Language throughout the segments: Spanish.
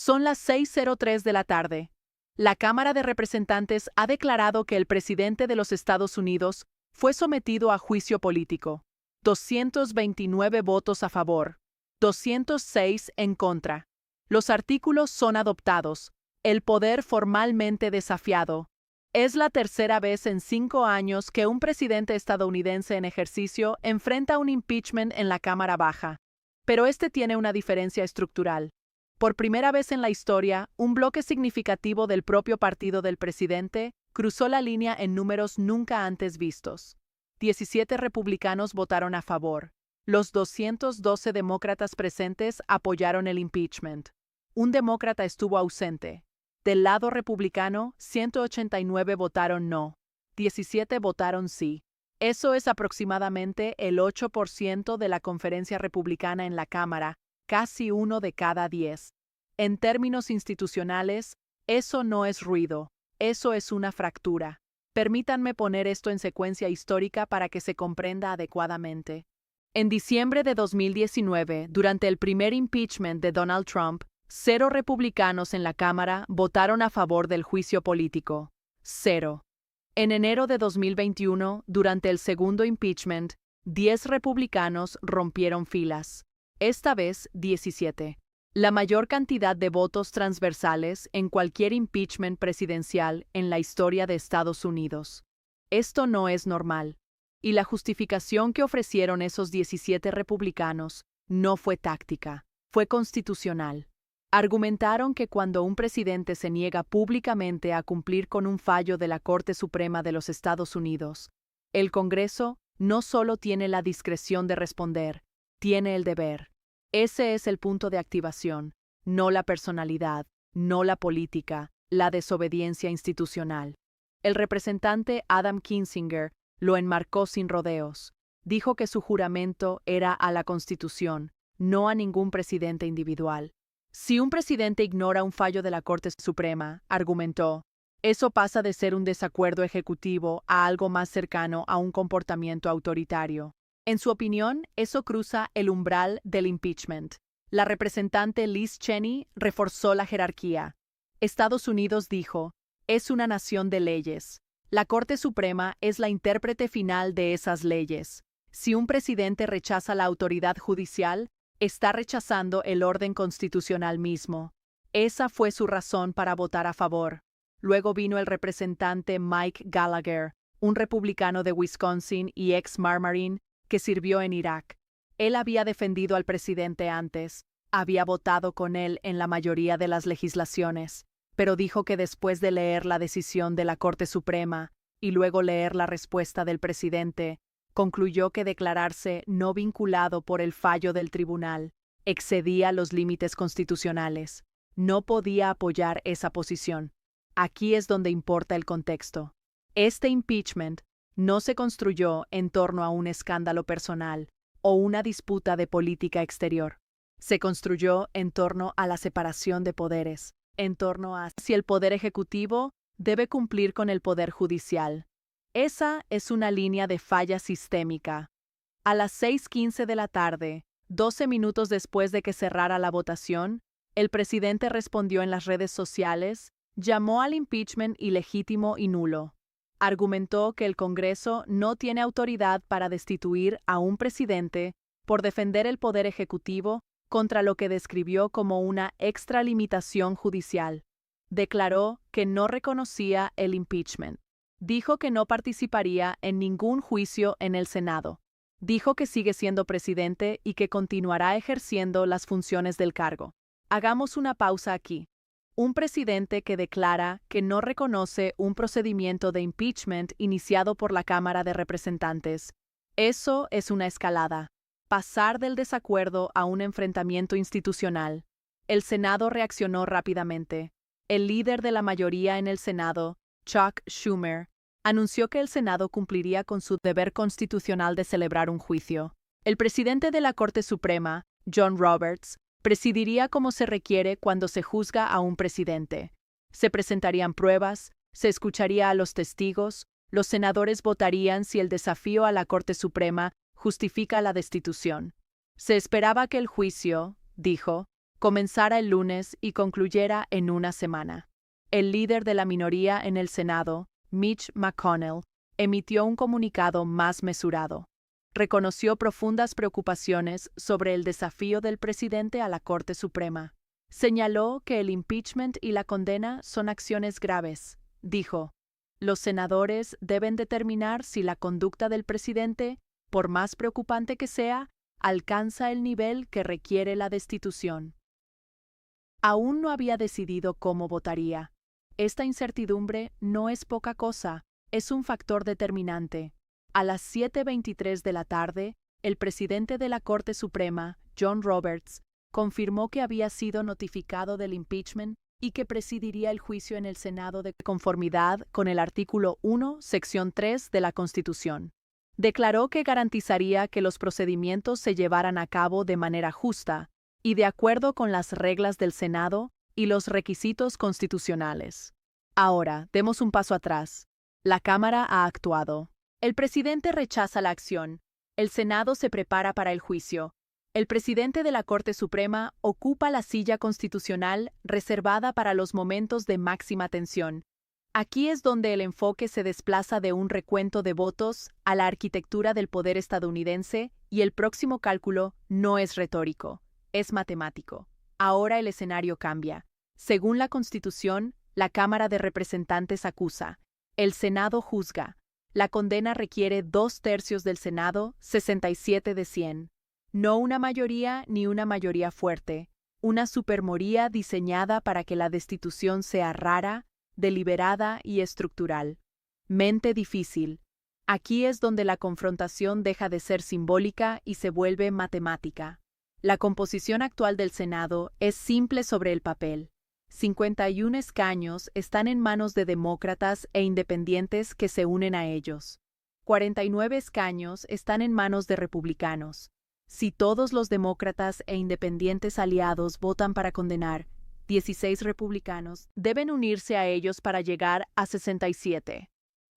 Son las 6:03 de la tarde. La Cámara de Representantes ha declarado que el presidente de los Estados Unidos fue sometido a juicio político. 229 votos a favor, 206 en contra. Los artículos son adoptados, el poder formalmente desafiado. Es la tercera vez en 5 años que un presidente estadounidense en ejercicio enfrenta un impeachment en la Cámara Baja. Pero este tiene una diferencia estructural. Por primera vez en la historia, un bloque significativo del propio partido del presidente cruzó la línea en números nunca antes vistos. 17 republicanos votaron a favor. Los 212 demócratas presentes apoyaron el impeachment. Un demócrata estuvo ausente. Del lado republicano, 189 votaron no. 17 votaron sí. Eso es aproximadamente el 8% de la conferencia republicana en la Cámara, casi 1 de cada 10. En términos institucionales, eso no es ruido, eso es una fractura. Permítanme poner esto en secuencia histórica para que se comprenda adecuadamente. En diciembre de 2019, durante el primer impeachment de Donald Trump, 0 republicanos en la Cámara votaron a favor del juicio político. 0. En enero de 2021, durante el segundo impeachment, 10 republicanos rompieron filas. Esta vez, 17. La mayor cantidad de votos transversales en cualquier impeachment presidencial en la historia de Estados Unidos. Esto no es normal. Y la justificación que ofrecieron esos 17 republicanos no fue táctica, fue constitucional. Argumentaron que cuando un presidente se niega públicamente a cumplir con un fallo de la Corte Suprema de los Estados Unidos, el Congreso no solo tiene la discreción de responder, tiene el deber. Ese es el punto de activación, no la personalidad, no la política, la desobediencia institucional. El representante Adam Kinzinger lo enmarcó sin rodeos. Dijo que su juramento era a la Constitución, no a ningún presidente individual. Si un presidente ignora un fallo de la Corte Suprema, argumentó, eso pasa de ser un desacuerdo ejecutivo a algo más cercano a un comportamiento autoritario. En su opinión, eso cruza el umbral del impeachment. La representante Liz Cheney reforzó la jerarquía. Estados Unidos dijo, es una nación de leyes. La Corte Suprema es la intérprete final de esas leyes. Si un presidente rechaza la autoridad judicial, está rechazando el orden constitucional mismo. Esa fue su razón para votar a favor. Luego vino el representante Mike Gallagher, un republicano de Wisconsin y ex Marine que sirvió en Irak. Él había defendido al presidente antes, había votado con él en la mayoría de las legislaciones, pero dijo que después de leer la decisión de la Corte Suprema y luego leer la respuesta del presidente, concluyó que declararse no vinculado por el fallo del tribunal excedía los límites constitucionales. No podía apoyar esa posición. Aquí es donde importa el contexto. Este impeachment no se construyó en torno a un escándalo personal o una disputa de política exterior. Se construyó en torno a la separación de poderes, en torno a si el poder ejecutivo debe cumplir con el poder judicial. Esa es una línea de falla sistémica. A las 6:15 de la tarde, 12 minutos después de que cerrara la votación, el presidente respondió en las redes sociales, llamó al impeachment ilegítimo y nulo. Argumentó que el Congreso no tiene autoridad para destituir a un presidente por defender el poder ejecutivo contra lo que describió como una extralimitación judicial. Declaró que no reconocía el impeachment. Dijo que no participaría en ningún juicio en el Senado. Dijo que sigue siendo presidente y que continuará ejerciendo las funciones del cargo. Hagamos una pausa aquí. Un presidente que declara que no reconoce un procedimiento de impeachment iniciado por la Cámara de Representantes. Eso es una escalada. Pasar del desacuerdo a un enfrentamiento institucional. El Senado reaccionó rápidamente. El líder de la mayoría en el Senado, Chuck Schumer, anunció que el Senado cumpliría con su deber constitucional de celebrar un juicio. El presidente de la Corte Suprema, John Roberts, presidiría como se requiere cuando se juzga a un presidente. Se presentarían pruebas, se escucharía a los testigos, los senadores votarían si el desafío a la Corte Suprema justifica la destitución. Se esperaba que el juicio, dijo, comenzara el lunes y concluyera en una semana. El líder de la minoría en el Senado, Mitch McConnell, emitió un comunicado más mesurado. Reconoció profundas preocupaciones sobre el desafío del presidente a la Corte Suprema. Señaló que el impeachment y la condena son acciones graves. Dijo, los senadores deben determinar si la conducta del presidente, por más preocupante que sea, alcanza el nivel que requiere la destitución. Aún no había decidido cómo votaría. Esta incertidumbre no es poca cosa, es un factor determinante. A las 7:23 de la tarde, el presidente de la Corte Suprema, John Roberts, confirmó que había sido notificado del impeachment y que presidiría el juicio en el Senado de conformidad con el artículo 1, sección 3 de la Constitución. Declaró que garantizaría que los procedimientos se llevaran a cabo de manera justa y de acuerdo con las reglas del Senado y los requisitos constitucionales. Ahora, demos un paso atrás. La Cámara ha actuado. El presidente rechaza la acción. El Senado se prepara para el juicio. El presidente de la Corte Suprema ocupa la silla constitucional reservada para los momentos de máxima tensión. Aquí es donde el enfoque se desplaza de un recuento de votos a la arquitectura del poder estadounidense y el próximo cálculo no es retórico, es matemático. Ahora el escenario cambia. Según la Constitución, la Cámara de Representantes acusa. El Senado juzga. La condena requiere 2/3 del Senado, 67 de 100. No una mayoría ni una mayoría fuerte, una supermayoría diseñada para que la destitución sea rara, deliberada y estructural. Mente difícil. Aquí es donde la confrontación deja de ser simbólica y se vuelve matemática. La composición actual del Senado es simple sobre el papel. 51 escaños están en manos de demócratas e independientes que se unen a ellos. 49 escaños están en manos de republicanos. Si todos los demócratas e independientes aliados votan para condenar, 16 republicanos deben unirse a ellos para llegar a 67.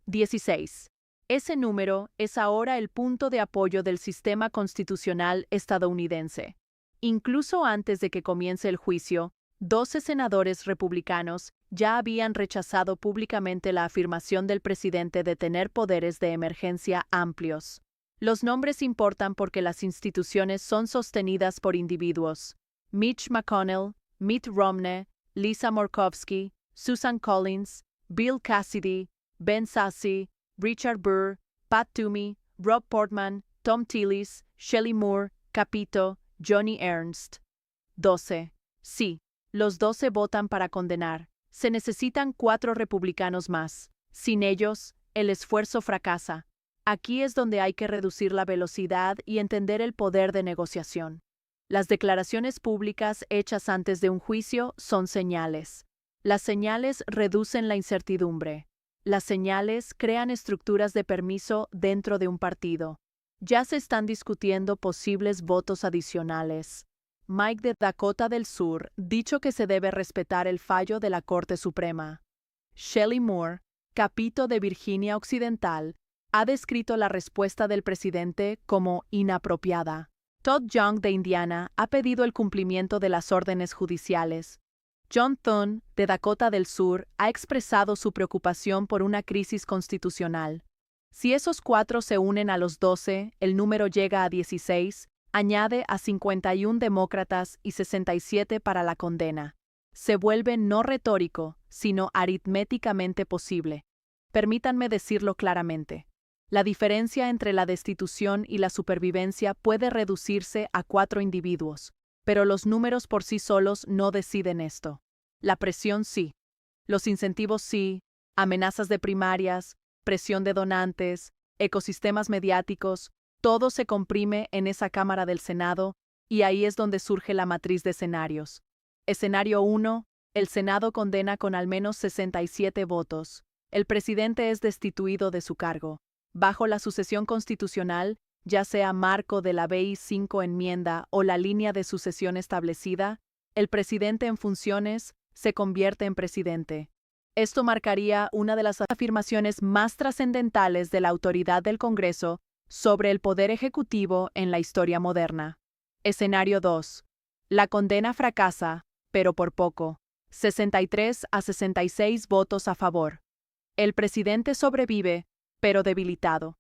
16. Ese número es ahora el punto de apoyo del sistema constitucional estadounidense. Incluso antes de que comience el juicio, 12 senadores republicanos ya habían rechazado públicamente la afirmación del presidente de tener poderes de emergencia amplios. Los nombres importan porque las instituciones son sostenidas por individuos. Mitch McConnell, Mitt Romney, Lisa Murkowski, Susan Collins, Bill Cassidy, Ben Sasse, Richard Burr, Pat Toomey, Rob Portman, Tom Tillis, Shelley Moore, Capito, Johnny Ernst. 12. Sí, los 12 votan para condenar. Se necesitan 4 republicanos más. Sin ellos, el esfuerzo fracasa. Aquí es donde hay que reducir la velocidad y entender el poder de negociación. Las declaraciones públicas hechas antes de un juicio son señales. Las señales reducen la incertidumbre. Las señales crean estructuras de permiso dentro de un partido. Ya se están discutiendo posibles votos adicionales. Mike de Dakota del Sur dicho que se debe respetar el fallo de la Corte Suprema. Shelley Moore, Capito de Virginia Occidental, ha descrito la respuesta del presidente como inapropiada. Todd Young de Indiana ha pedido el cumplimiento de las órdenes judiciales. John Thune, de Dakota del Sur, ha expresado su preocupación por una crisis constitucional. Si esos 4 se unen a los 12, el número llega a 16, añade a 51 demócratas y 67 para la condena. Se vuelve no retórico, sino aritméticamente posible. Permítanme decirlo claramente. La diferencia entre la destitución y la supervivencia puede reducirse a 4 individuos, pero los números por sí solos no deciden esto. La presión sí. Los incentivos sí, amenazas de primarias, presión de donantes, ecosistemas mediáticos, todo se comprime en esa Cámara del Senado y ahí es donde surge la matriz de escenarios. Escenario 1. El Senado condena con al menos 67 votos. El presidente es destituido de su cargo. Bajo la sucesión constitucional, ya sea marco de la BI 5 enmienda o la línea de sucesión establecida, el presidente en funciones se convierte en presidente. Esto marcaría una de las afirmaciones más trascendentales de la autoridad del Congreso sobre el poder ejecutivo en la historia moderna. Escenario 2. La condena fracasa, pero por poco. 63 a 66 votos a favor. El presidente sobrevive, pero debilitado.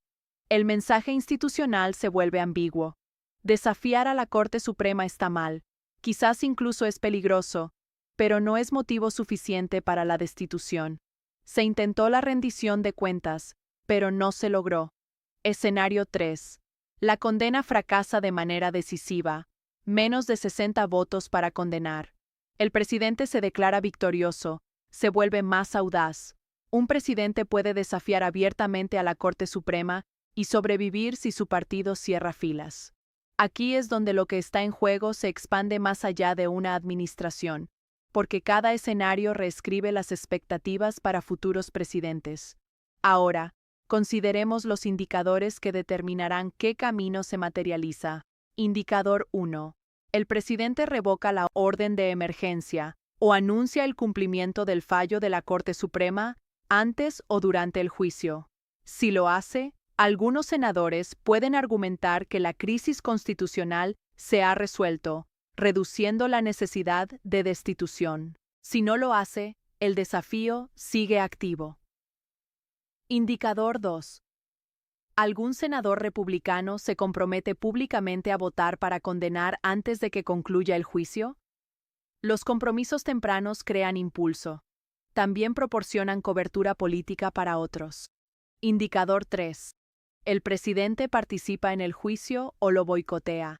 El mensaje institucional se vuelve ambiguo. Desafiar a la Corte Suprema está mal, quizás incluso es peligroso, pero no es motivo suficiente para la destitución. Se intentó la rendición de cuentas, pero no se logró. Escenario 3. La condena fracasa de manera decisiva. Menos de 60 votos para condenar. El presidente se declara victorioso, se vuelve más audaz. Un presidente puede desafiar abiertamente a la Corte Suprema y sobrevivir si su partido cierra filas. Aquí es donde lo que está en juego se expande más allá de una administración, porque cada escenario reescribe las expectativas para futuros presidentes. Ahora, consideremos los indicadores que determinarán qué camino se materializa. Indicador 1. El presidente revoca la orden de emergencia o anuncia el cumplimiento del fallo de la Corte Suprema antes o durante el juicio. Si lo hace, algunos senadores pueden argumentar que la crisis constitucional se ha resuelto, reduciendo la necesidad de destitución. Si no lo hace, el desafío sigue activo. Indicador 2. ¿Algún senador republicano se compromete públicamente a votar para condenar antes de que concluya el juicio? Los compromisos tempranos crean impulso. También proporcionan cobertura política para otros. Indicador 3. ¿El presidente participa en el juicio o lo boicotea?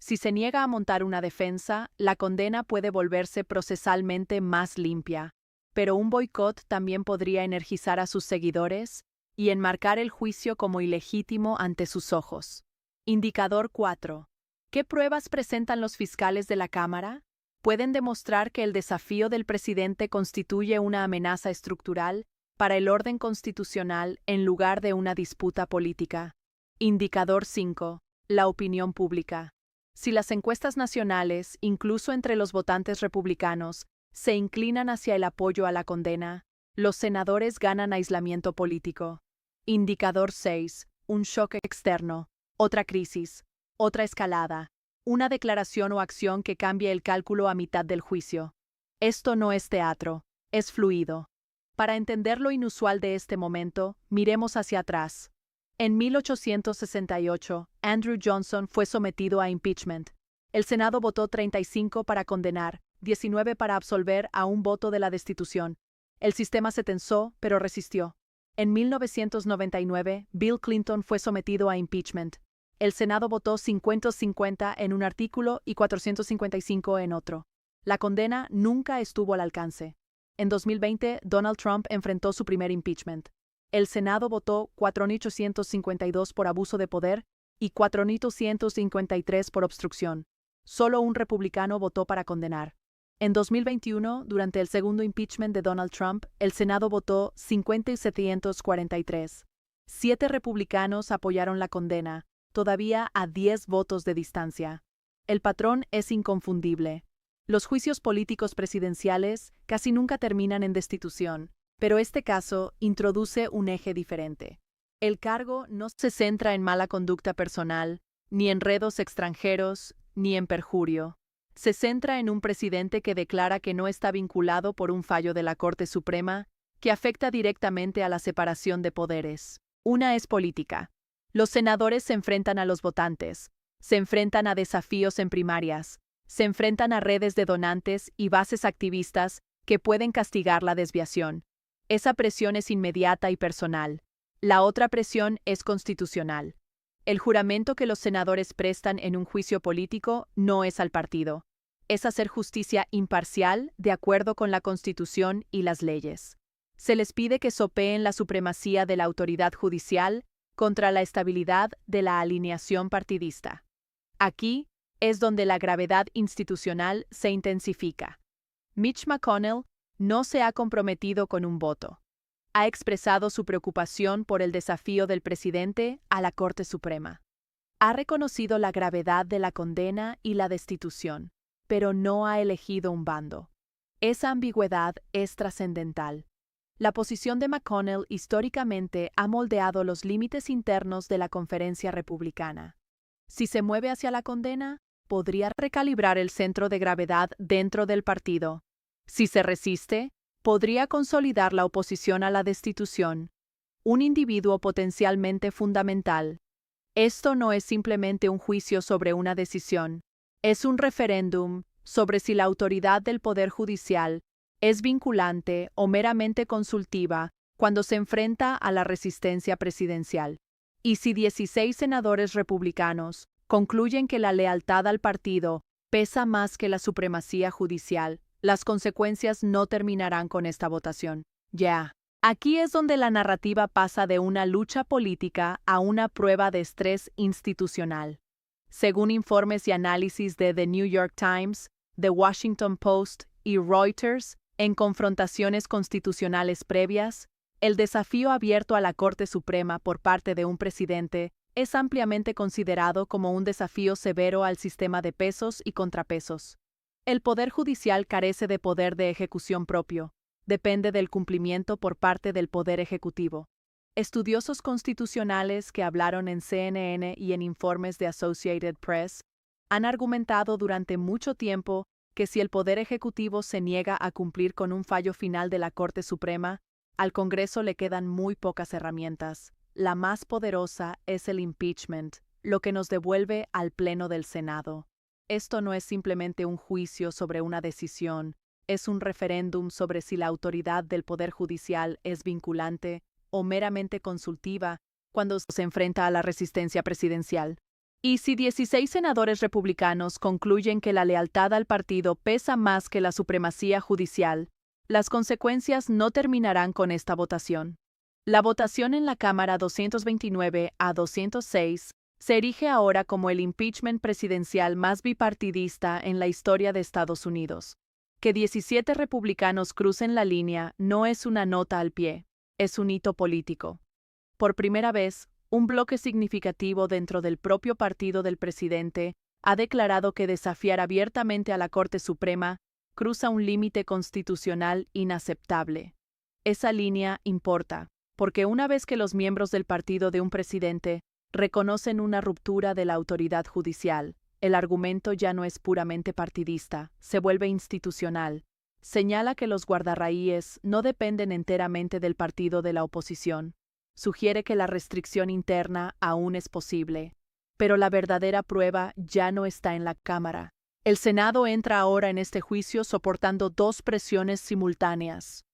Si se niega a montar una defensa, la condena puede volverse procesalmente más limpia, pero un boicot también podría energizar a sus seguidores y enmarcar el juicio como ilegítimo ante sus ojos. Indicador 4. ¿Qué pruebas presentan los fiscales de la Cámara? ¿Pueden demostrar que el desafío del presidente constituye una amenaza estructural para el orden constitucional en lugar de una disputa política? Indicador 5. La opinión pública. Si las encuestas nacionales, incluso entre los votantes republicanos, se inclinan hacia el apoyo a la condena, los senadores ganan aislamiento político. Indicador 6. Un shock externo. Otra crisis. Otra escalada. Una declaración o acción que cambie el cálculo a mitad del juicio. Esto no es teatro, es fluido. Para entender lo inusual de este momento, miremos hacia atrás. En 1868, Andrew Johnson fue sometido a impeachment. El Senado votó 35 para condenar, 19 para absolver a un voto de la destitución. El sistema se tensó, pero resistió. En 1999, Bill Clinton fue sometido a impeachment. El Senado votó 50-50 en un artículo y 455 en otro. La condena nunca estuvo al alcance. En 2020, Donald Trump enfrentó su primer impeachment. El Senado votó 4.852 por abuso de poder y 4.253 por obstrucción. Solo un republicano votó para condenar. En 2021, durante el segundo impeachment de Donald Trump, el Senado votó 50.743. 7 republicanos apoyaron la condena, todavía a 10 votos de distancia. El patrón es inconfundible. Los juicios políticos presidenciales casi nunca terminan en destitución, pero este caso introduce un eje diferente. El cargo no se centra en mala conducta personal, ni enredos extranjeros, ni en perjurio. Se centra en un presidente que declara que no está vinculado por un fallo de la Corte Suprema que afecta directamente a la separación de poderes. Una es política. Los senadores se enfrentan a los votantes, se enfrentan a desafíos en primarias, se enfrentan a redes de donantes y bases activistas que pueden castigar la desviación. Esa presión es inmediata y personal. La otra presión es constitucional. El juramento que los senadores prestan en un juicio político no es al partido. Es hacer justicia imparcial de acuerdo con la Constitución y las leyes. Se les pide que sopeen la supremacía de la autoridad judicial contra la estabilidad de la alineación partidista. Aquí es donde la gravedad institucional se intensifica. Mitch McConnell no se ha comprometido con un voto. Ha expresado su preocupación por el desafío del presidente a la Corte Suprema. Ha reconocido la gravedad de la condena y la destitución, pero no ha elegido un bando. Esa ambigüedad es trascendental. La posición de McConnell históricamente ha moldeado los límites internos de la conferencia republicana. Si se mueve hacia la condena, podría recalibrar el centro de gravedad dentro del partido. Si se resiste, podría consolidar la oposición a la destitución, un individuo potencialmente fundamental. Esto no es simplemente un juicio sobre una decisión, es un referéndum sobre si la autoridad del Poder Judicial es vinculante o meramente consultiva cuando se enfrenta a la resistencia presidencial. Y si 16 senadores republicanos concluyen que la lealtad al partido pesa más que la supremacía judicial, las consecuencias no terminarán con esta votación. Aquí es donde la narrativa pasa de una lucha política a una prueba de estrés institucional. Según informes y análisis de The New York Times, The Washington Post y Reuters, en confrontaciones constitucionales previas, el desafío abierto a la Corte Suprema por parte de un presidente es ampliamente considerado como un desafío severo al sistema de pesos y contrapesos. El Poder Judicial carece de poder de ejecución propio, depende del cumplimiento por parte del Poder Ejecutivo. Estudiosos constitucionales que hablaron en CNN y en informes de Associated Press han argumentado durante mucho tiempo que si el Poder Ejecutivo se niega a cumplir con un fallo final de la Corte Suprema, al Congreso le quedan muy pocas herramientas. La más poderosa es el impeachment, lo que nos devuelve al Pleno del Senado. Esto no es simplemente un juicio sobre una decisión, es un referéndum sobre si la autoridad del Poder Judicial es vinculante o meramente consultiva cuando se enfrenta a la resistencia presidencial. Y si 16 senadores republicanos concluyen que la lealtad al partido pesa más que la supremacía judicial, las consecuencias no terminarán con esta votación. La votación en la Cámara 229 a 206 se erige ahora como el impeachment presidencial más bipartidista en la historia de Estados Unidos. Que 17 republicanos crucen la línea no es una nota al pie, es un hito político. Por primera vez, un bloque significativo dentro del propio partido del presidente ha declarado que desafiar abiertamente a la Corte Suprema cruza un límite constitucional inaceptable. Esa línea importa, porque una vez que los miembros del partido de un presidente reconocen una ruptura de la autoridad judicial, el argumento ya no es puramente partidista, se vuelve institucional. Señala que los guardarraíles no dependen enteramente del partido de la oposición. Sugiere que la restricción interna aún es posible, pero la verdadera prueba ya no está en la Cámara. El Senado entra ahora en este juicio soportando dos presiones simultáneas.